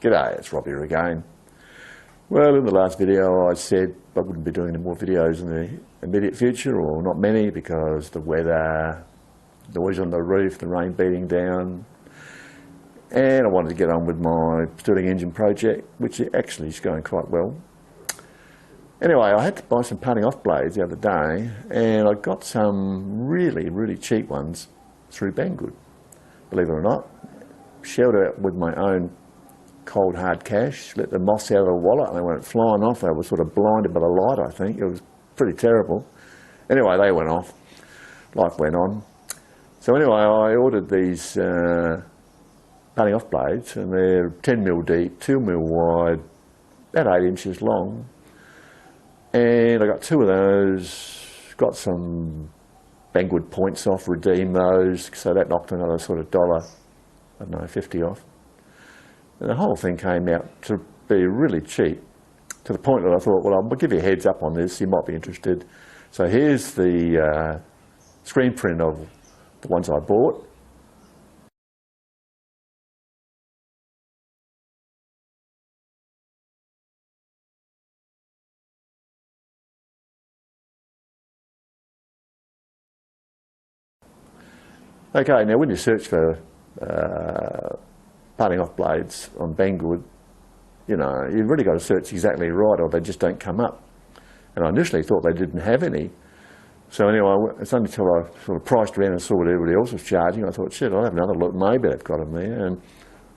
G'day, it's Rob here again. Well, in the last video I said I wouldn't be doing any more videos in the immediate future, or not many, because the weather, noise on the roof, the rain beating down, and I wanted to get on with my Stirling engine project, which actually is going quite well. Anyway, I had to buy some painting off blades the other day, and I got some really cheap ones through Banggood, believe it or not. Shelled out with my own cold hard cash, let the moss out of the wallet and they went flying off. I was sort of blinded by the light, I think. It was pretty terrible. Anyway, they went off. Life went on. So anyway, I ordered these painting off blades, and they're 10mm deep, 2mm wide, about 8 inches long. And I got 2 of those, got some Banggood points off, redeemed those, so that knocked another sort of $1, I don't know, 50 off. And the whole thing came out to be really cheap, to the point that I thought, well, I'll give you a heads up on this, you might be interested. So here's the screen print of the ones I bought. Okay, now when you search for painting off blades on Banggood, you know, you've really got to search exactly right, or they just don't come up. And I initially thought they didn't have any. So anyway, it's only until I sort of priced around and saw what everybody else was charging, I thought, shit, I'll have another look, maybe they've got them there. And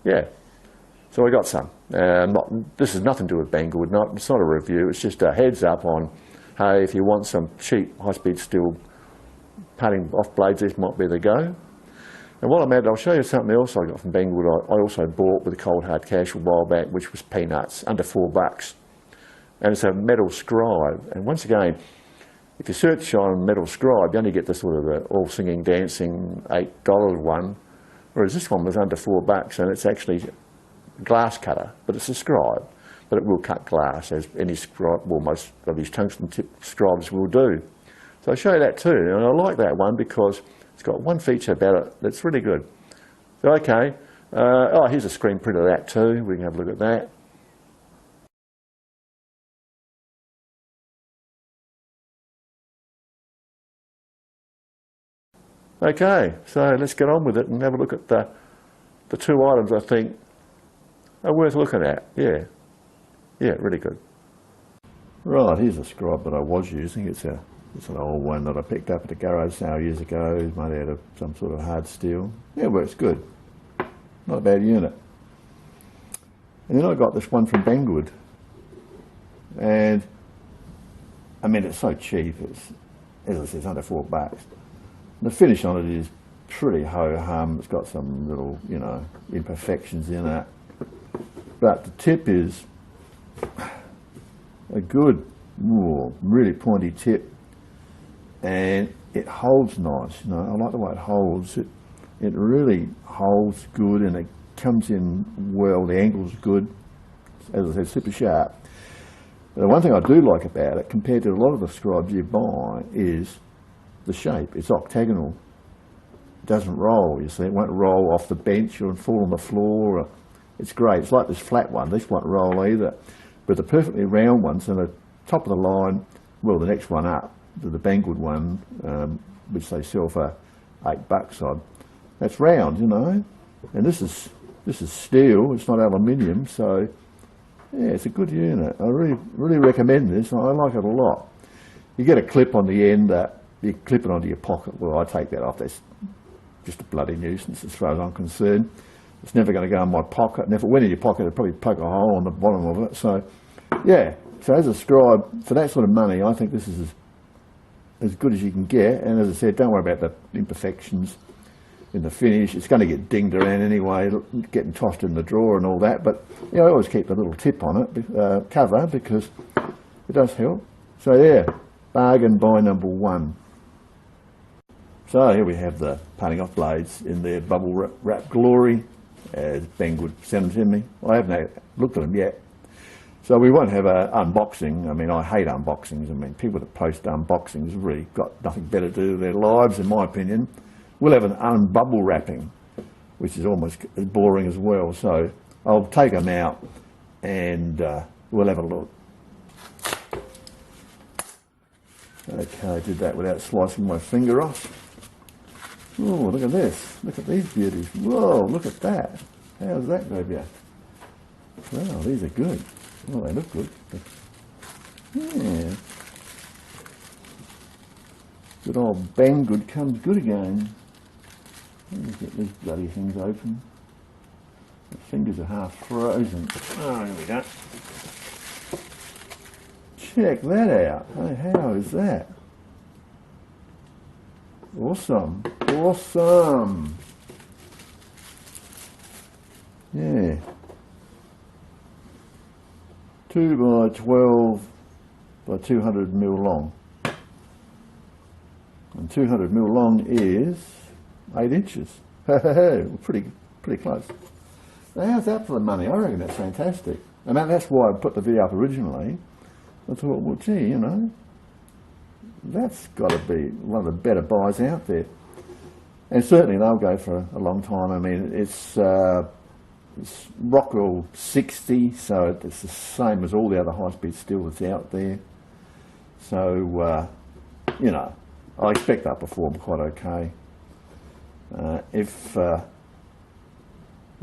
yeah, so I got some. This has nothing to do with Banggood, it's not a review, it's just a heads up on, hey, if you want some cheap high-speed steel painting off blades, this might be the go. And while I'm at it, I'll show you something else I got from Banggood. I also bought with a cold hard cash a while back, which was peanuts, under $4. And it's a metal scribe. And once again, if you search on metal scribe, you only get the sort of the all singing, dancing $8 one, whereas this one was under $4, and it's actually a glass cutter, but it's a scribe. But it will cut glass, as any scribe, well, most of these tungsten tip scribes will do. So I'll show you that too. And I like that one because it's got one feature about it that's really good. So, okay, oh, here's a screen print of that too. We can have a look at that. Okay, so let's get on with it and have a look at the 2 items I think are worth looking at. Yeah, really good. Right, here's a scribe that I was using. It's an old one that I picked up at a garage sale years ago. It's made out of some sort of hard steel. Yeah, it works good. Not a bad unit. And then I got this one from Banggood. And, I mean, it's so cheap. It's, as I said, it's under $4. The finish on it is pretty ho-hum. It's got some little, you know, imperfections in it. But the tip is a good, really pointy tip. And it holds nice, you know, I like the way it holds. It really holds good, and it comes in well, the angle's good. As I said, super sharp. The one thing I do like about it, compared to a lot of the scribes you buy, is the shape. It's octagonal. It doesn't roll, you see. It won't roll off the bench or fall on the floor. It's great. It's like this flat one. This won't roll either. But the perfectly round ones, and the top of the line, well, the next one up, the Banggood one, which they sell for $8 odd. That's round, you know, and this is steel. It's not aluminium, so yeah, it's a good unit. I really recommend this. I like it a lot. You get a clip on the end that you clip it onto your pocket. Well, I take that off. That's just a bloody nuisance as far as I'm concerned. It's never going to go in my pocket, and if it went in your pocket, it'd probably poke a hole on the bottom of it. So yeah, so as a scribe for that sort of money, I think this is as good as you can get. And as I said, don't worry about the imperfections in the finish. It's going to get dinged around anyway, getting tossed in the drawer and all that. But you know, I always keep a little tip on it, cover, because it does help. So yeah, bargain buy number 1. So here we have the painting off blades in their bubble wrap glory, as Banggood sent them to me. I haven't looked at them yet. So we won't have an unboxing. I mean, I hate unboxings. I mean, people that post unboxings have really got nothing better to do with their lives, in my opinion. We'll have an unbubble wrapping, which is almost as boring as well. So I'll take them out and we'll have a look. Okay, I did that without slicing my finger off. Oh, look at this. Look at these beauties. Whoa, look at that. How's that, Grabia? Wow, these are good. Well, they look good. Yeah. Good old Banggood comes good again. Let me get these bloody things open. The fingers are half frozen. Oh, here we go. Check that out. Hey, how is that? Awesome. Awesome. Yeah. 2 by 12 by 200 mil long. And 200 mil long is 8 inches. pretty close. Now, how's that for the money? I reckon that's fantastic. And that's why I put the video up originally. I thought, well, gee, you know, that's got to be one of the better buys out there. And certainly they'll go for a long time. I mean, it's Rockwell 60, so it's the same as all the other high-speed steel that's out there. So, you know, I expect they'll perform quite okay. If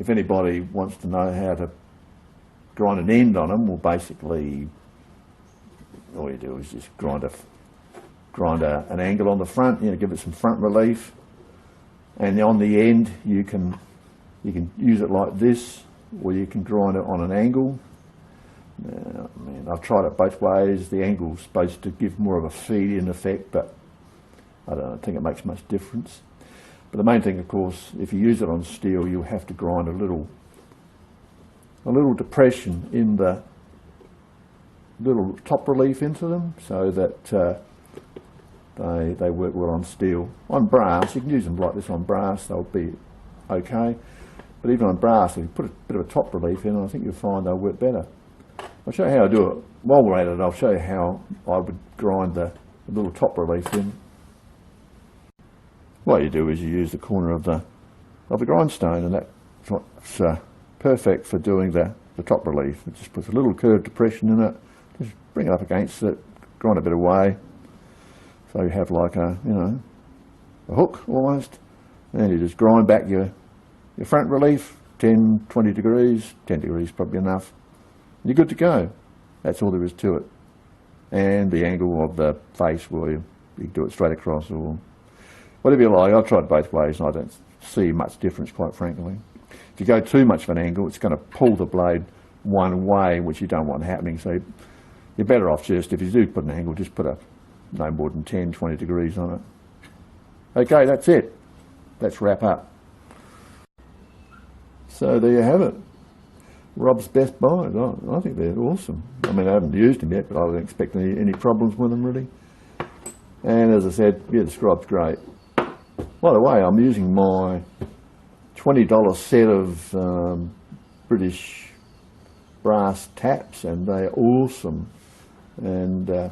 anybody wants to know how to grind an end on them, well, basically all you do is just grind an angle on the front, you know, give it some front relief, and on the end you can use it like this, or you can grind it on an angle. Now, I mean, I've tried it both ways. The angle's supposed to give more of a feed-in effect, but I don't think it makes much difference. But the main thing, of course, if you use it on steel, you have to grind a little depression in the little top relief into them, so that they work well on steel. On brass, you can use them like this on brass; they'll be okay. But even on brass, if you put a bit of a top relief in, I think you'll find they'll work better. I'll show you how I do it. While we're at it, I'll show you how I would grind the little top relief in. What you do is you use the corner of the grindstone, and that's what's perfect for doing the top relief. It just puts a little curved depression in it. Just bring it up against it, grind a bit away, so you have like a hook almost, and then you just grind back your front relief 10, 20 degrees, 10 degrees probably enough. You're good to go. That's all there is to it. And the angle of the face, well, you can do it straight across or whatever you like. I've tried both ways and I don't see much difference, quite frankly. If you go too much of an angle, it's going to pull the blade one way, which you don't want happening. So you're better off just, if you do put an angle, just put no more than 10, 20 degrees on it. Okay, that's it. Let's wrap up. So there you have it. Rob's best buys. I think they're awesome. I mean, I haven't used them yet, but I don't expect any problems with them really. And as I said, yeah, the scribe's great. By the way, I'm using my $20 set of British brass taps, and they're awesome. And I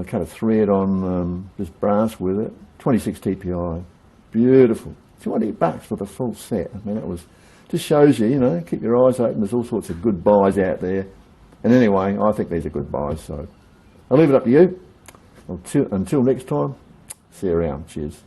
cut a thread on this brass with it. 26 TPI, beautiful. $20 for the full set. I mean, that was just shows you, keep your eyes open. There's all sorts of good buys out there. And anyway, I think these are good buys. So I'll leave it up to you. Until next time, see you around. Cheers.